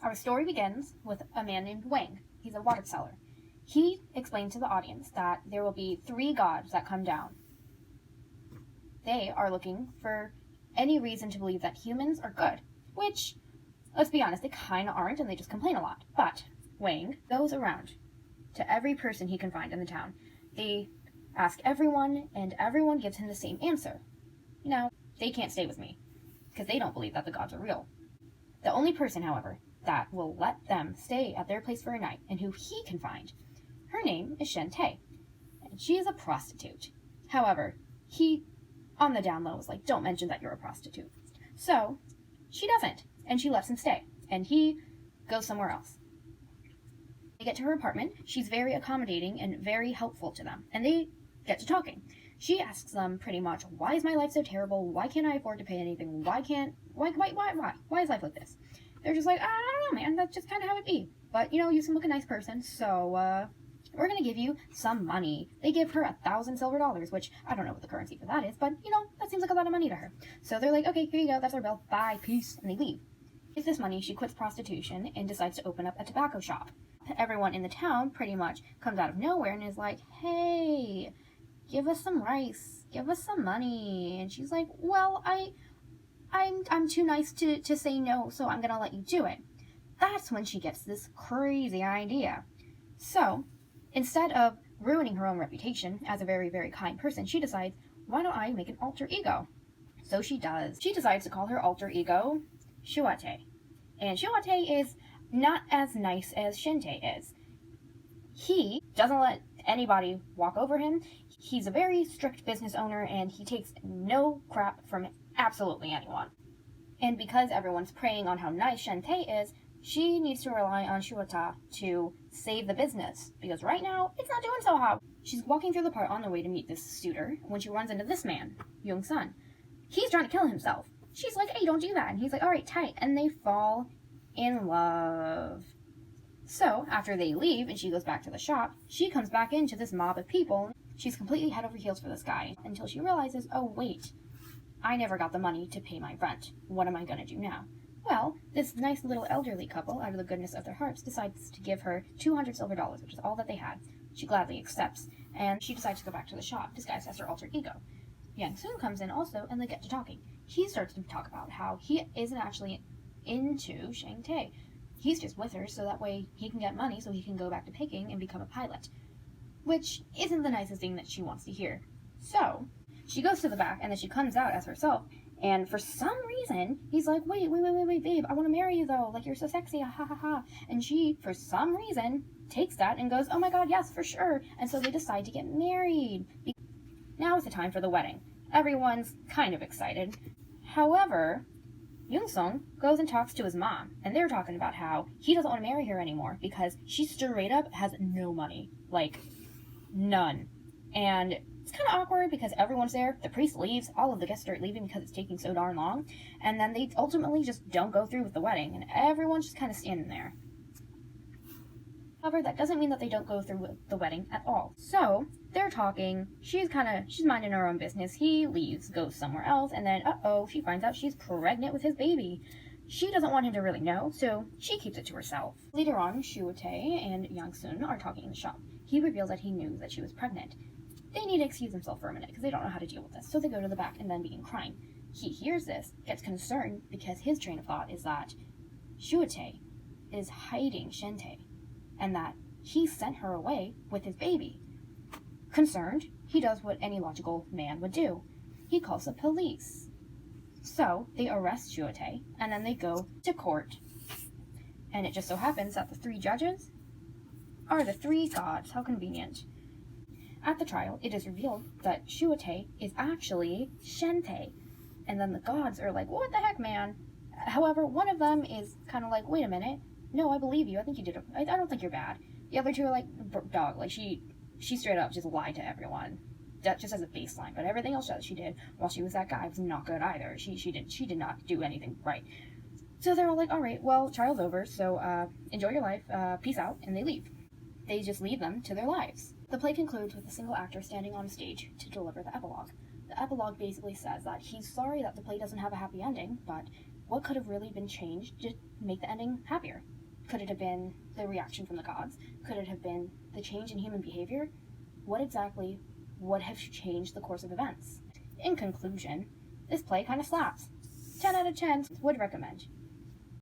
Our story begins with a man named Wang. He's a water seller. He explained to the audience that there will be 3 gods that come down. They are looking for any reason to believe that humans are good, which, let's be honest, they kind of aren't, and they just complain a lot. But Wang goes around to every person he can find in the town. They ask everyone, and everyone gives him the same answer. Now, they can't stay with me, because they don't believe that the gods are real. The only person, however, that will let them stay at their place for a night, and who he can find, her name is Shen Te, and she is a prostitute. However, he, on the down low, was like, don't mention that you're a prostitute. So, she doesn't, and she lets him stay, and he goes somewhere else. They get to her apartment. She's very accommodating and very helpful to them, and they get to talking. She asks them pretty much, why is my life so terrible? Why can't I afford to pay anything? Why is life like this? They're just like, I don't know, man, that's just kind of how it be. But, you seem like a nice person, so, we're going to give you some money. They give her 1,000 silver dollars, which I don't know what the currency for that is, but, that seems like a lot of money to her. So they're like, okay, here you go, that's our bill, bye, peace, and they leave. With this money, she quits prostitution and decides to open up a tobacco shop. Everyone in the town pretty much comes out of nowhere and is like, hey, give us some rice, give us some money. And she's like, well, I'm too nice to say no, so I'm going to let you do it. That's when she gets this crazy idea. So, instead of ruining her own reputation as a very, very kind person, she decides, why don't I make an alter ego? So she does. She decides to call her alter ego Shuate. And Shuate is not as nice as Shente is. He doesn't let anybody walk over him. He's a very strict business owner, and he takes no crap from absolutely anyone. And because everyone's preying on how nice Shente is, she needs to rely on Shuata to save the business, because right now, it's not doing so hot. She's walking through the park on the way to meet this suitor when she runs into this man, Young Sun. He's trying to kill himself. She's like, hey, don't do that. And he's like, all right, tight. And they fall in love. So, after they leave and she goes back to the shop, she comes back into this mob of people. She's completely head over heels for this guy until she realizes, oh, wait, I never got the money to pay my rent. What am I going to do now? Well, this nice little elderly couple, out of the goodness of their hearts, decides to give her 200 silver dollars, which is all that they had. She gladly accepts, and she decides to go back to the shop, disguised as her alter ego. Yang Soon comes in also, and they get to talking. He starts to talk about how he isn't actually into Shang Te. He's just with her so that way he can get money so he can go back to Peking and become a pilot. Which isn't the nicest thing that she wants to hear. So, she goes to the back, and then she comes out as herself, and for some reason, he's like, wait, babe, I want to marry you though, like you're so sexy, ha ha ha. And she, for some reason, takes that and goes, oh my god, yes, for sure. And so they decide to get married. Now is the time for the wedding. Everyone's kind of excited. However, Young-sung goes and talks to his mom, and they're talking about how he doesn't want to marry her anymore because she straight up has no money. Like, none. And it's kind of awkward because everyone's there, the priest leaves, all of the guests start leaving because it's taking so darn long, and then they ultimately just don't go through with the wedding, and everyone's just kind of standing there. However, that doesn't mean that they don't go through with the wedding at all. So, they're talking, she's minding her own business, he leaves, goes somewhere else, and then, she finds out she's pregnant with his baby. She doesn't want him to really know, so she keeps it to herself. Later on, Shuate and Yang-sun are talking in the shop. He reveals that he knew that she was pregnant. They need to excuse themselves for a minute, because they don't know how to deal with this, so they go to the back and then begin crying. He hears this, gets concerned, because his train of thought is that Shuate is hiding Shente, and that he sent her away with his baby. Concerned, he does what any logical man would do. He calls the police. So, they arrest Shuate, and then they go to court. And it just so happens that the 3 judges are the 3 gods. How convenient. At the trial, it is revealed that Shuate is actually Shente. And then the gods are like, what the heck, man? However, one of them is kind of like, wait a minute. No, I believe you. I think you did it. I don't think you're bad. The other 2 are like, dog, like she straight up just lied to everyone. That just as a baseline. But everything else that she did while she was that guy was not good either. She did not do anything right. So they're all like, all right, well, trial's over, so enjoy your life, peace out, and they leave. They just leave them to their lives. The play concludes with a single actor standing on stage to deliver the epilogue. The epilogue basically says that he's sorry that the play doesn't have a happy ending, but what could have really been changed to make the ending happier? Could it have been the reaction from the gods? Could it have been the change in human behavior? What exactly would have changed the course of events? In conclusion, this play kind of slaps. 10 out of 10 would recommend.